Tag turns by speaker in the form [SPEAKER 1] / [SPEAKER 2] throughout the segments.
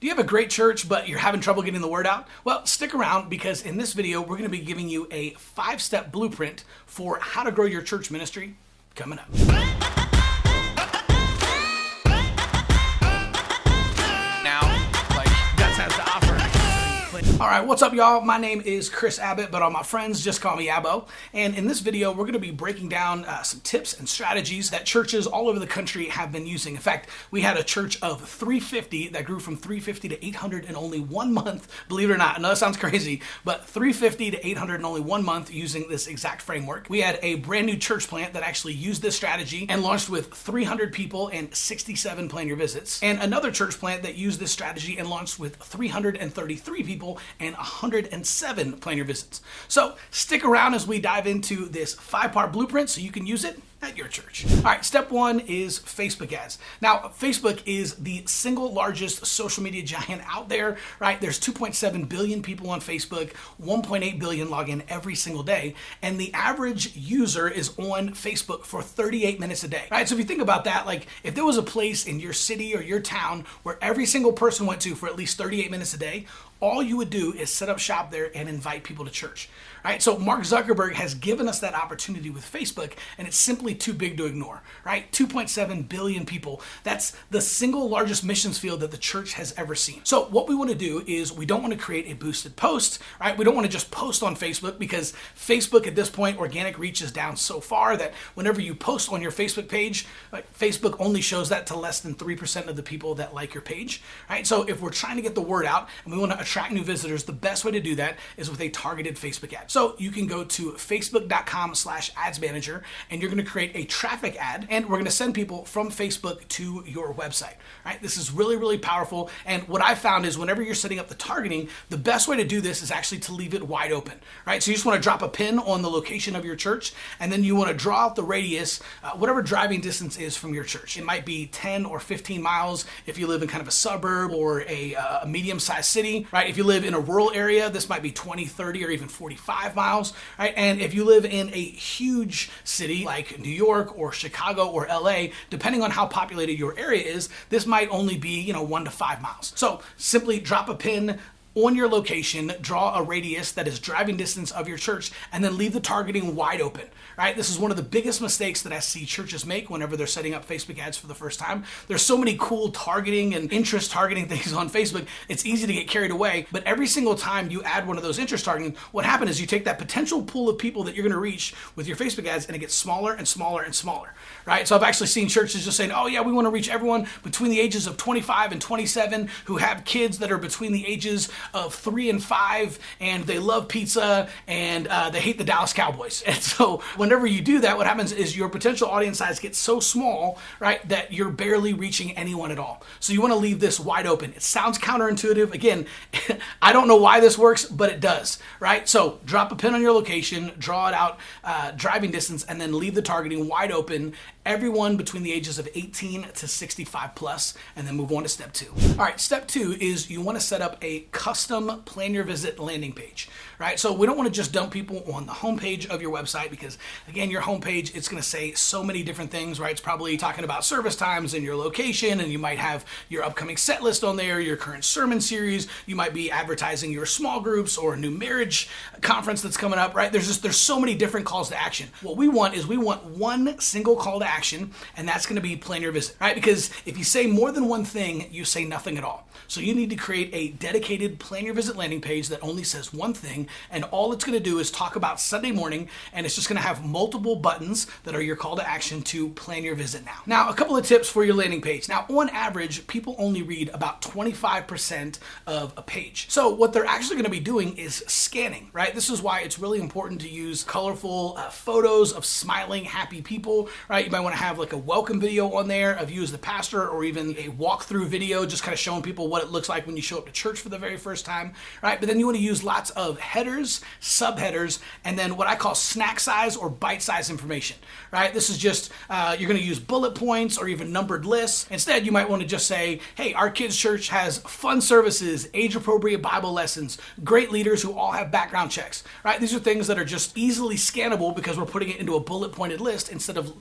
[SPEAKER 1] Do you have a great church, but you're having trouble getting the word out? Well, stick around because in this video, we're going to be giving you a 5-step blueprint for how to grow your church ministry coming up. All right, what's up, y'all? My name is Chris Abbott, but all my friends just call me Abbo. And in this video, we're going to be breaking down some tips and strategies that churches all over the country have been using. In fact, we had a church of 350 that grew from 350 to 800 in only 1 month. Believe it or not, I know that sounds crazy, but 350 to 800 in only 1 month using this exact framework. We had a brand new church plant that actually used this strategy and launched with 300 people and 67 plan your visits. And another church plant that used this strategy and launched with 333 people and 107 plan your visits. So stick around as we dive into this 5-part blueprint so you can use it at your church. All right, step 1 is Facebook ads. Now, Facebook is the single largest social media giant out there, right? There's 2.7 billion people on Facebook, 1.8 billion log in every single day, and the average user is on Facebook for 38 minutes a day, right? So if you think about that, like if there was a place in your city or your town where every single person went to for at least 38 minutes a day, all you would do is set up shop there and invite people to church, right? So Mark Zuckerberg has given us that opportunity with Facebook, and it's simply too big to ignore, right? 2.7 billion people. That's the single largest missions field that the church has ever seen. So what we want to do is we don't want to create a boosted post, right? We don't want to just post on Facebook because Facebook at this point, organic reach is down so far that whenever you post on your Facebook page, like Facebook only shows that to less than 3% of the people that like your page, right? So if we're trying to get the word out and we want to attract new visitors, the best way to do that is with a targeted Facebook ad. So you can go to facebook.com/ads manager and you're going to create a traffic ad, and we're going to send people from Facebook to your website, right? This is really, really powerful. And what I found is whenever you're setting up the targeting, the best way to do this is actually to leave it wide open, right? So you just want to drop a pin on the location of your church, and then you want to draw out the radius, whatever driving distance is from your church. It might be 10 or 15 miles if you live in kind of a suburb or a medium-sized city, right? If you live in a rural area, this might be 20, 30, or even 45 miles, right? And if you live in a huge city like New York or Chicago or LA, depending on how populated your area is, this might only be, 1 to 5 miles. So simply drop a pin on your location, draw a radius that is driving distance of your church, and then leave the targeting wide open, right? This is one of the biggest mistakes that I see churches make whenever they're setting up Facebook ads for the first time. There's so many cool targeting and interest targeting things on Facebook, it's easy to get carried away, but every single time you add one of those interest targeting, what happens is you take that potential pool of people that you're gonna reach with your Facebook ads and it gets smaller and smaller and smaller, right? So I've actually seen churches just saying, oh yeah, we wanna reach everyone between the ages of 25 and 27 who have kids that are between the ages of 3 and 5, and they love pizza, and they hate the Dallas Cowboys. And so whenever you do that, what happens is your potential audience size gets so small, right, that you're barely reaching anyone at all. So you want to leave this wide open. It sounds counterintuitive. Again, I don't know why this works, but it does, right? So drop a pin on your location, draw it out, driving distance, and then leave the targeting wide open, everyone between the ages of 18 to 65 plus, and then move on to step 2. All right, step 2 is you want to set up a custom plan your visit landing page, right? So we don't want to just dump people on the homepage of your website because, again, your homepage, it's going to say so many different things, right? It's probably talking about service times and your location, and you might have your upcoming set list on there, your current sermon series. You might be advertising your small groups or a new marriage conference that's coming up, right? There's so many different calls to action. What we want is we want one single call to action, and that's going to be plan your visit, right? Because if you say more than one thing, you say nothing at all. So you need to create a dedicated plan your visit landing page that only says one thing, and all it's going to do is talk about Sunday morning, and it's just going to have multiple buttons that are your call to action to plan your visit now. Now, a couple of tips for your landing page. Now, on average, people only read about 25% of a page. So what they're actually going to be doing is scanning, right? This is why it's really important to use colorful photos of smiling, happy people, right? You might want to have like a welcome video on there of you as the pastor, or even a walkthrough video just kind of showing people what it looks like when you show up to church for the very first time, right? But then you want to use lots of headers, subheaders, and then what I call snack size or bite size information, right? This is just, you're going to use bullet points or even numbered lists. Instead, you might want to just say, hey, our kids' church has fun services, age-appropriate Bible lessons, great leaders who all have background checks, right? These are things that are just easily scannable because we're putting it into a bullet pointed list instead of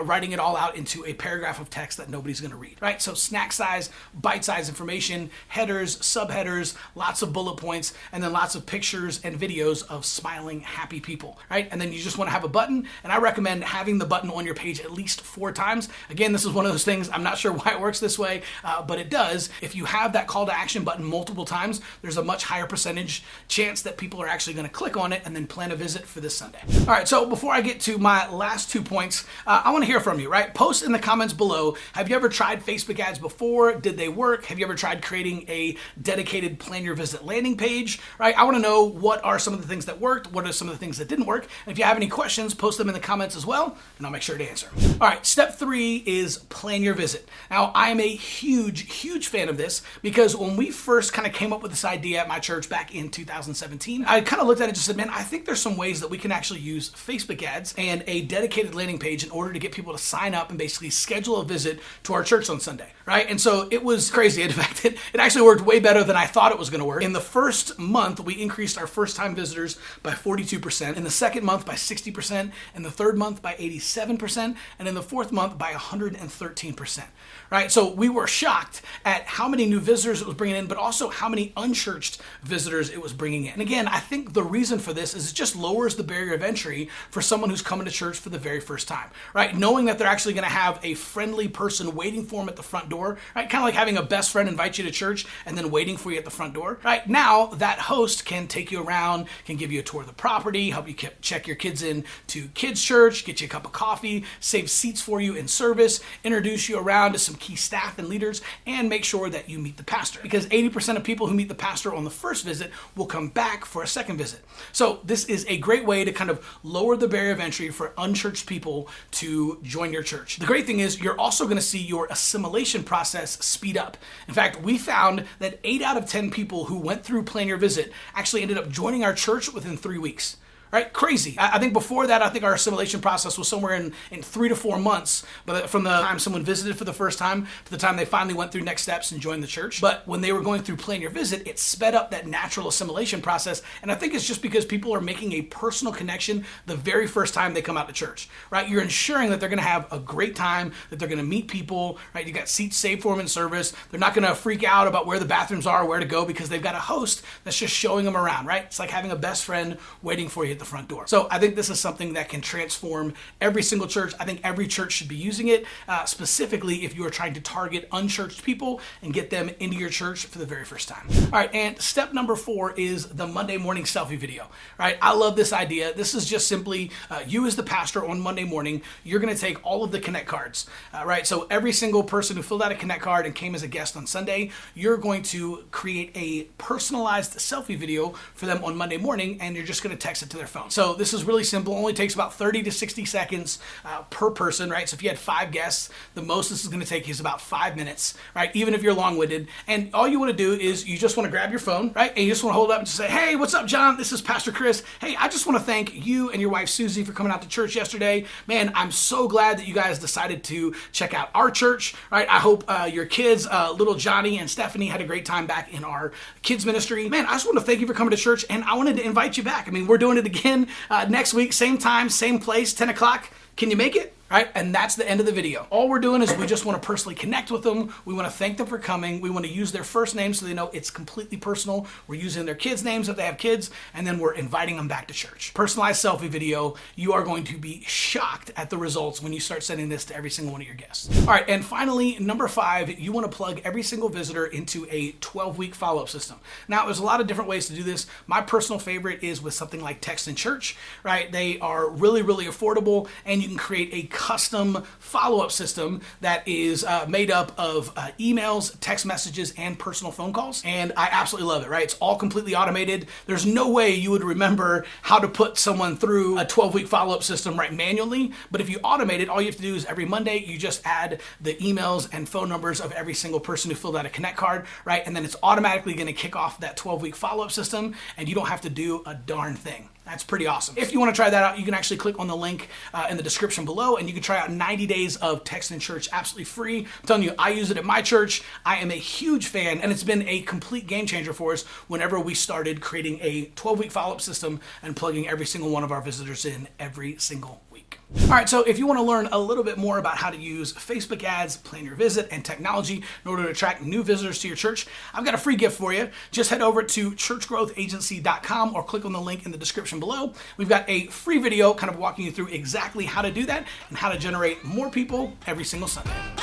[SPEAKER 1] writing it all out into a paragraph of text that nobody's going to read, right? So snack size, bite-size information, headers, subheaders, lots of bullet points, and then lots of pictures and videos of smiling, happy people, right? And then you just want to have a button, and I recommend having the button on your page at least 4 times. Again, this is one of those things, I'm not sure why it works this way, but it does. If you have that call to action button multiple times, there's a much higher percentage chance that people are actually going to click on it and then plan a visit for this Sunday. All right, so before I get to my last 2 points, I want to hear from you, right? Post in the comments below, have you ever tried Facebook ads before? Did they work? Have you ever tried creating a dedicated plan your visit landing page, right? I want to know what are some of the things that worked, what are some of the things that didn't work, and if you have any questions, post them in the comments as well, and I'll make sure to answer. All right, step 3 is plan your visit. Now, I am a huge fan of this because when we first kind of came up with this idea at my church back in 2017, I kind of looked at it and just said, man, I think there's some ways that we can actually use Facebook ads and a dedicated landing page in order to get people to sign up and basically schedule a visit to our church on Sunday, right? And so it was crazy. In fact, it actually worked way better than I thought it was going to work. In the first month, we increased our first-time visitors by 42%, in the second month by 60%, in the third month by 87%, and in the fourth month by 113%, right? So we were shocked at how many new visitors it was bringing in, but also how many unchurched visitors it was bringing in. And again, I think the reason for this is it just lowers the barrier of entry for someone who's coming to church for the very first time, right? Knowing that they're actually going to have a friendly person waiting for them at the front door, right? Kind of like having a best friend invite you to church and then waiting for you at the front door, right? Now that host can take you around, can give you a tour of the property, help you check your kids in to kids' church, get you a cup of coffee, save seats for you in service, introduce you around to some key staff and leaders, and make sure that you meet the pastor. Because 80% of people who meet the pastor on the first visit will come back for a second visit. So this is a great way to kind of lower the barrier of entry for unchurched people to join your church. The great thing is you're also going to see your assimilation process speed up. In fact, we found that 8 out of 10 people who went through Plan Your Visit actually ended up joining our church within 3 weeks. Right? Crazy. I think before that, I think our assimilation process was somewhere in 3 to 4 months, but from the time someone visited for the first time to the time they finally went through next steps and joined the church. But when they were going through Plan Your Visit, it sped up that natural assimilation process. And I think it's just because people are making a personal connection the very first time they come out to church, right? You're ensuring that they're going to have a great time, that they're going to meet people, right? You got seats saved for them in service. They're not going to freak out about where the bathrooms are, where to go, because they've got a host that's just showing them around, right? It's like having a best friend waiting for you at the front door. So I think this is something that can transform every single church. I think every church should be using it, specifically if you are trying to target unchurched people and get them into your church for the very first time. All right, and step number 4 is the Monday morning selfie video, right? I love this idea. This is just simply you as the pastor on Monday morning, you're going to take all of the Connect cards, right? So every single person who filled out a Connect card and came as a guest on Sunday, you're going to create a personalized selfie video for them on Monday morning, and you're just going to text it to their phone. So this is really simple. Only takes about 30 to 60 seconds per person, right? So if you had 5 guests, the most this is going to take you is about 5 minutes, right? Even if you're long-winded. And all you want to do is you just want to grab your phone, right? And you just want to hold it up and just say, hey, what's up, John? This is Pastor Chris. Hey, I just want to thank you and your wife, Susie, for coming out to church yesterday. Man, I'm so glad that you guys decided to check out our church, right? I hope your kids, little Johnny and Stephanie, had a great time back in our kids ministry. Man, I just want to thank you for coming to church, and I wanted to invite you back. I mean, we're doing it again next week, same time, same place, 10 o'clock. Can you make it? Right? And that's the end of the video. All we're doing is we just want to personally connect with them. We want to thank them for coming. We want to use their first name so they know it's completely personal. We're using their kids' names if they have kids, and then we're inviting them back to church. Personalized selfie video. You are going to be shocked at the results when you start sending this to every single one of your guests. All right, and finally, number 5, you want to plug every single visitor into a 12-week follow-up system. Now, there's a lot of different ways to do this. My personal favorite is with something like Text in Church, right? They are really, really affordable, and you can create a custom follow-up system that is made up of emails, text messages, and personal phone calls. And I absolutely love it, right? It's all completely automated. There's no way you would remember how to put someone through a 12-week follow-up system, right, manually. But if you automate it, all you have to do is every Monday, you just add the emails and phone numbers of every single person who filled out a Connect card, right? And then it's automatically going to kick off that 12-week follow-up system, and you don't have to do a darn thing. That's pretty awesome. If you want to try that out, you can actually click on the link in the description below, and you can try out 90 days of Text in Church absolutely free. I'm telling you, I use it at my church. I am a huge fan, and it's been a complete game changer for us whenever we started creating a 12-week follow-up system and plugging every single one of our visitors in every single week. week. All right, so if you want to learn a little bit more about how to use Facebook ads, plan your visit, and technology in order to attract new visitors to your church, I've got a free gift for you. Just head over to churchgrowthagency.com or click on the link in the description below. We've got a free video kind of walking you through exactly how to do that and how to generate more people every single Sunday.